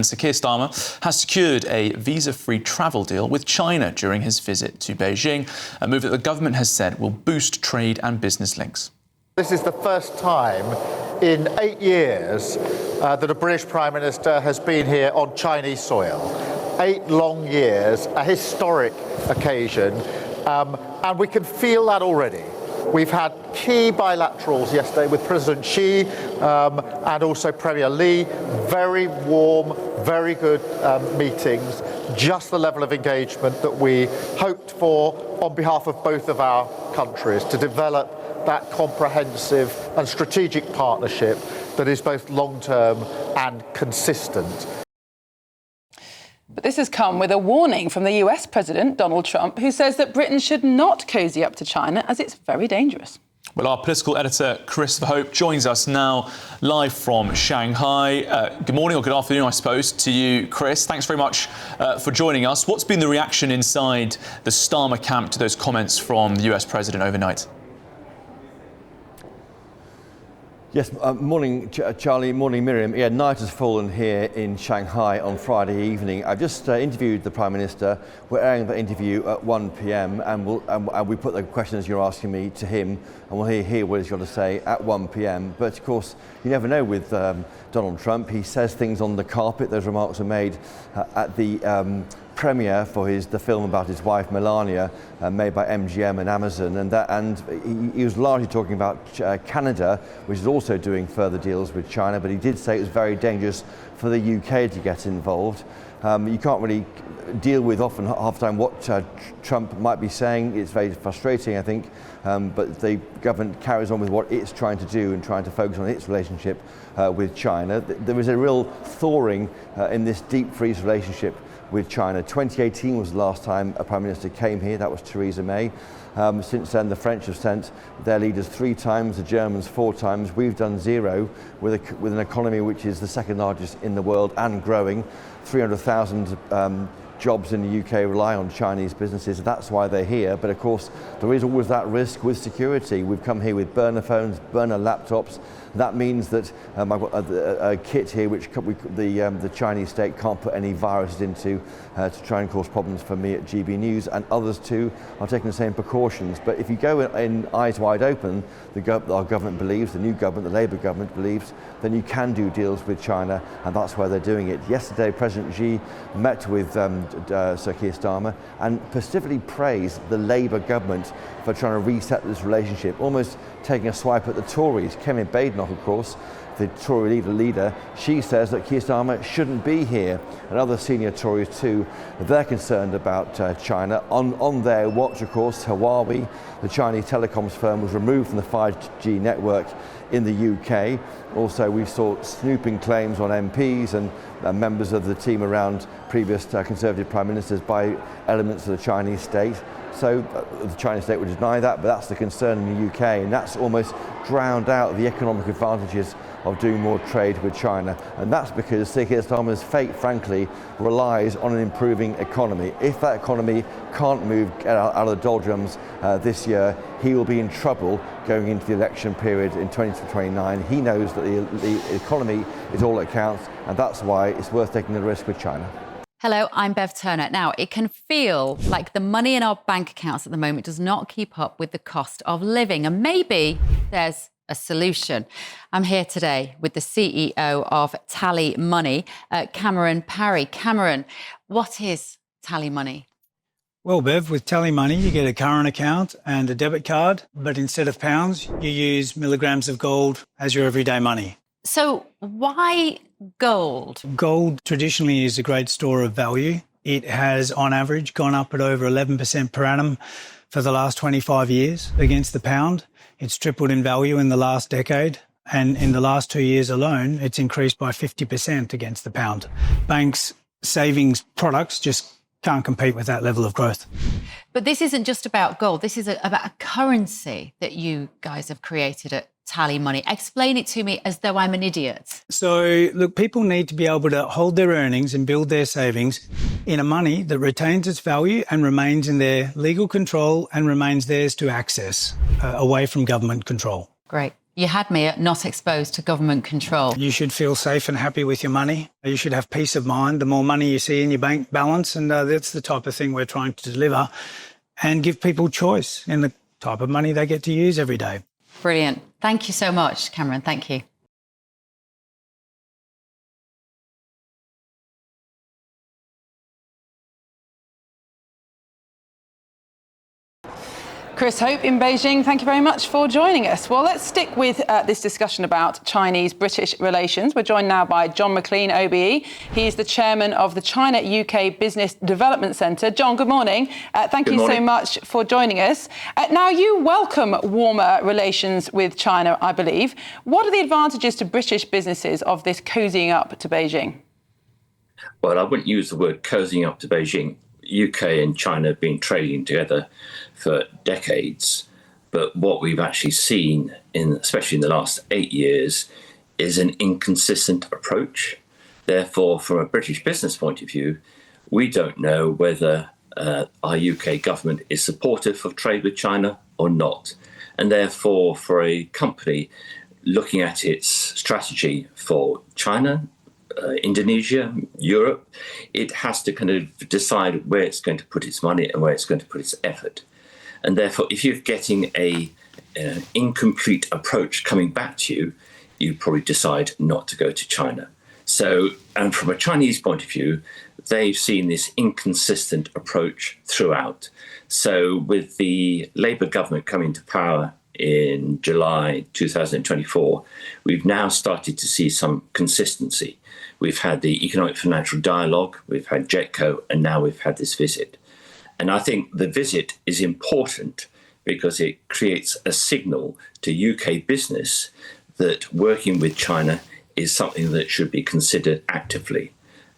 Sir Keir Starmer has secured a visa-free travel deal with China during his visit to Beijing, a move that the government has said will boost trade and business links. This is the first time in 8 years that a British Prime Minister has been here on Chinese soil. 8 long years, a historic occasion, and we can feel that already. We've had key bilaterals yesterday with President Xi and also Premier Li. Very warm, very good meetings. Just the level of engagement that we hoped for on behalf of both of our countries to develop that comprehensive and strategic partnership that is both long-term and consistent. But this has come with a warning from the US President, Donald Trump, who says that Britain should not cozy up to China as it's very dangerous. Well, our political editor, Christopher Hope, joins us now live from Shanghai. Good morning or good afternoon, I suppose, to you, Chris. Thanks very much for joining us. What's been the reaction inside the Starmer camp to those comments from the US President overnight? Yes, morning, Charlie, morning, Miriam. Yeah, night has fallen here in Shanghai on Friday evening. I've just interviewed the Prime Minister. We're airing the interview at 1 p.m. and we put the questions you're asking me to him, and we'll hear what he's got to say at 1 p.m. But of course, you never know with Donald Trump. He says things on the carpet. Those remarks were made at the premiere for the film about his wife Melania, made by MGM and Amazon, and he was largely talking about Canada, which is also doing further deals with China, but he did say it was very dangerous for the UK to get involved. You can't really deal with often half the time what Trump might be saying. It's very frustrating, I think, but the government carries on with what it's trying to do and trying to focus on its relationship with China. There is a real thawing in this deep freeze relationship with China. 2018 was the last time a Prime Minister came here. That was Theresa May. Since then, the French have sent their leaders 3 times, the Germans 4 times. We've done 0 with an economy which is the second largest in the world and growing. 300,000 jobs in the UK rely on Chinese businesses. That's why they're here. But of course, there is always that risk with security. We've come here with burner phones, burner laptops. That means that I've got a kit here which the Chinese state can't put any viruses into to try and cause problems for me at GB News, and others too are taking the same precautions. But if you go in eyes wide open, our government believes, the new government, the Labour government believes, then you can do deals with China, and that's why they're doing it. Yesterday, President Xi met with Sir Keir Starmer and specifically praised the Labour government for trying to reset this relationship, almost taking a swipe at the Tories. Kemi Badenoch, of course, the Tory leader, she says that Keir Starmer shouldn't be here, and other senior Tories too. They're concerned about China. On their watch, of course, Huawei, the Chinese telecoms firm, was removed from the 5G network in the UK. Also, we saw snooping claims on MPs and members of the team around previous Conservative Prime Ministers by elements of the Chinese state. So the Chinese state would deny that, but that's the concern in the UK, and that's almost drowned out the economic advantages of doing more trade with China. And that's because Sir Keir Starmer's fate, frankly, relies on an improving economy. If that economy can't get out of the doldrums this year, he will be in trouble going into the election period in 2029. He knows that the economy is all that counts, and that's why it's worth taking the risk with China. Hello, I'm Bev Turner. Now, it can feel like the money in our bank accounts at the moment does not keep up with the cost of living, and maybe there's a solution. I'm here today with the CEO of TallyMoney, Cameron Parry. Cameron, what is TallyMoney? Well, Bev, with TallyMoney, you get a current account and a debit card, but instead of pounds, you use milligrams of gold as your everyday money. So why gold? Gold traditionally is a great store of value. It has, on average, gone up at over 11% per annum for the last 25 years against the pound. It's tripled in value in the last decade. And in the last 2 years alone, it's increased by 50% against the pound. Banks' savings products just can't compete with that level of growth. But this isn't just about gold. This is about a currency that you guys have created at TallyMoney. Explain it to me as though I'm an idiot. So, look, people need to be able to hold their earnings and build their savings in a money that retains its value and remains in their legal control and remains theirs to access, away from government control. Great. You had me at not exposed to government control. You should feel safe and happy with your money. You should have peace of mind the more money you see in your bank balance, and that's the type of thing we're trying to deliver, and give people choice in the type of money they get to use every day. Brilliant. Thank you so much, Cameron. Thank you. Chris Hope in Beijing, thank you very much for joining us. Well, let's stick with this discussion about Chinese-British relations. We're joined now by John McLean, OBE. He's the chairman of the China-UK Business Development Centre. John, good morning. Thank you so much for joining us. Now, you welcome warmer relations with China, I believe. What are the advantages to British businesses of this cozying up to Beijing? Well, I wouldn't use the word cozying up to Beijing. UK and China have been trading together for decades, but what we've actually seen, especially in the last 8 years, is an inconsistent approach. Therefore, from a British business point of view, we don't know whether our UK government is supportive of trade with China or not. And therefore, for a company looking at its strategy for China, Indonesia, Europe, it has to kind of decide where it's going to put its money and where it's going to put its effort. And therefore, if you're getting an incomplete approach coming back to you, you probably decide not to go to China. So, and from a Chinese point of view, they've seen this inconsistent approach throughout. So with the Labour government coming to power in July 2024, we've now started to see some consistency. We've had the Economic Financial Dialogue, we've had JETCO, and now we've had this visit. And I think the visit is important because it creates a signal to UK business that working with China is something that should be considered actively.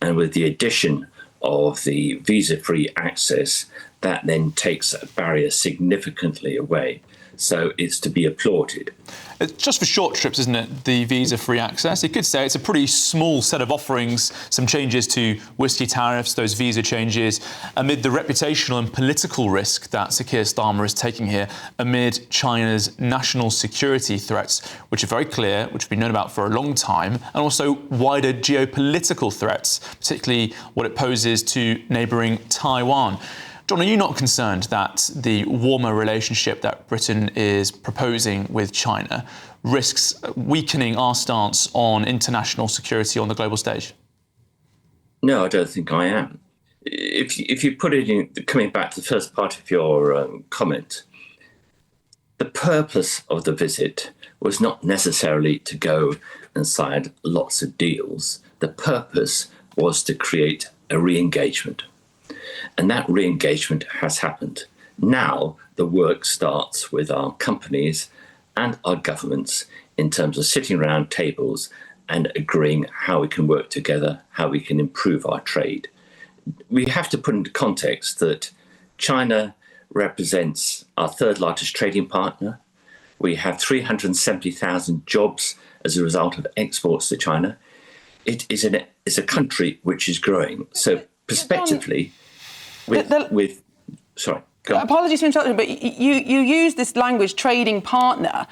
And with the addition of the visa-free access, that then takes a barrier significantly away. So it's to be applauded. It's just for short trips, isn't it, the visa-free access? You could say it's a pretty small set of offerings, some changes to whisky tariffs, those visa changes, amid the reputational and political risk that Sir Keir Starmer is taking here, amid China's national security threats, which are very clear, which we've known about for a long time, and also wider geopolitical threats, particularly what it poses to neighbouring Taiwan. John, are you not concerned that the warmer relationship that Britain is proposing with China risks weakening our stance on international security on the global stage? No, I don't think I am. If you put it in, coming back to the first part of your comment, the purpose of the visit was not necessarily to go and sign lots of deals. The purpose was to create a re-engagement. And that re-engagement has happened. Now the work starts with our companies and our governments in terms of sitting around tables and agreeing how we can work together, how we can improve our trade. We have to put into context that China represents our third largest trading partner. We have 370,000 jobs as a result of exports to China. It is a country which is growing. So prospectively, sorry, go on. Apologies for interrupting, but you use this language, trading partner.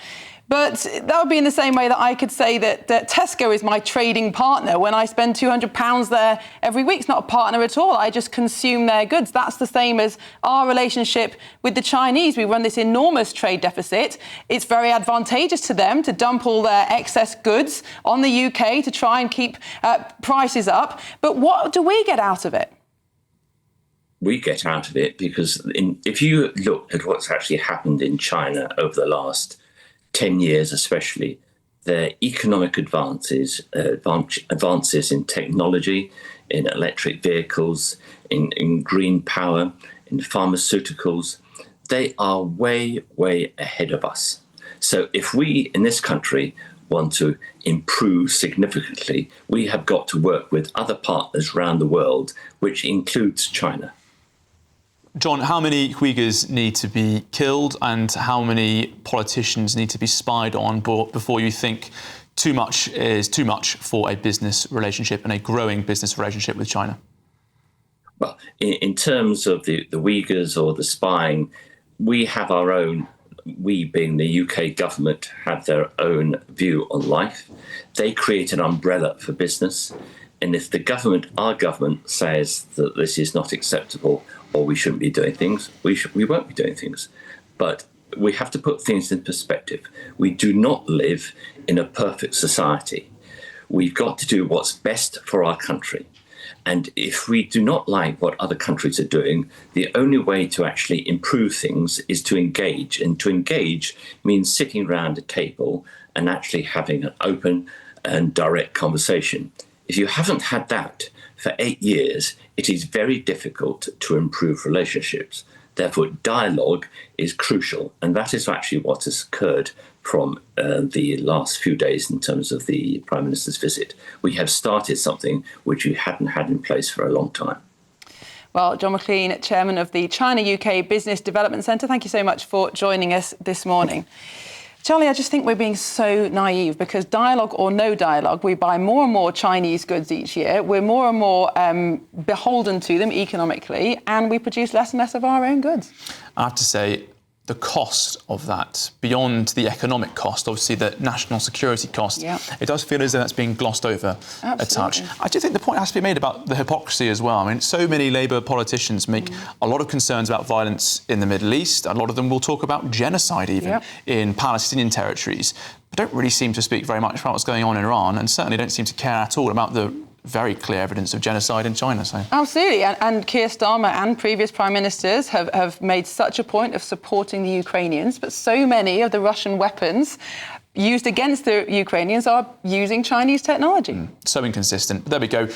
But that would be in the same way that I could say that Tesco is my trading partner when I spend £200 there every week. It's not a partner at all. I just consume their goods. That's the same as our relationship with the Chinese. We run this enormous trade deficit. It's very advantageous to them to dump all their excess goods on the UK to try and keep prices up. But what do we get out of it? We get out of it because if you look at what's actually happened in China over the last 10 years especially, their economic advances in technology, in electric vehicles, in green power, in pharmaceuticals, they are way, way ahead of us. So if we in this country want to improve significantly, we have got to work with other partners around the world, which includes China. John, how many Uyghurs need to be killed and how many politicians need to be spied on before you think too much is too much for a business relationship and a growing business relationship with China? Well, in terms of the Uyghurs or the spying, we have our own we, being the UK government, have their own view on life. They create an umbrella for business. And if the government, our government, says that this is not acceptable or we shouldn't be doing things, we won't be doing things. But we have to put things in perspective. We do not live in a perfect society. We've got to do what's best for our country. And if we do not like what other countries are doing, the only way to actually improve things is to engage. And to engage means sitting around a table and actually having an open and direct conversation. If you haven't had that for 8 years, it is very difficult to improve relationships. Therefore, dialogue is crucial. And that is actually what has occurred from the last few days in terms of the Prime Minister's visit. We have started something which we hadn't had in place for a long time. Well, John McLean, Chairman of the China-UK Business Development Centre, thank you so much for joining us this morning. Charlie, I just think we're being so naive because dialogue or no dialogue, we buy more and more Chinese goods each year. We're more and more beholden to them economically, and we produce less and less of our own goods. I have to say, the cost of that, beyond the economic cost, obviously the national security cost, it does feel as though that's being glossed over a touch. I do think the point has to be made about the hypocrisy as well. I mean, so many Labour politicians make a lot of concerns about violence in the Middle East. A lot of them will talk about genocide even in Palestinian territories, but don't really seem to speak very much about what's going on in Iran, and certainly don't seem to care at all about the very clear evidence of genocide in China. So. Absolutely, and Keir Starmer and previous prime ministers have made such a point of supporting the Ukrainians, but so many of the Russian weapons used against the Ukrainians are using Chinese technology. So inconsistent. But there we go.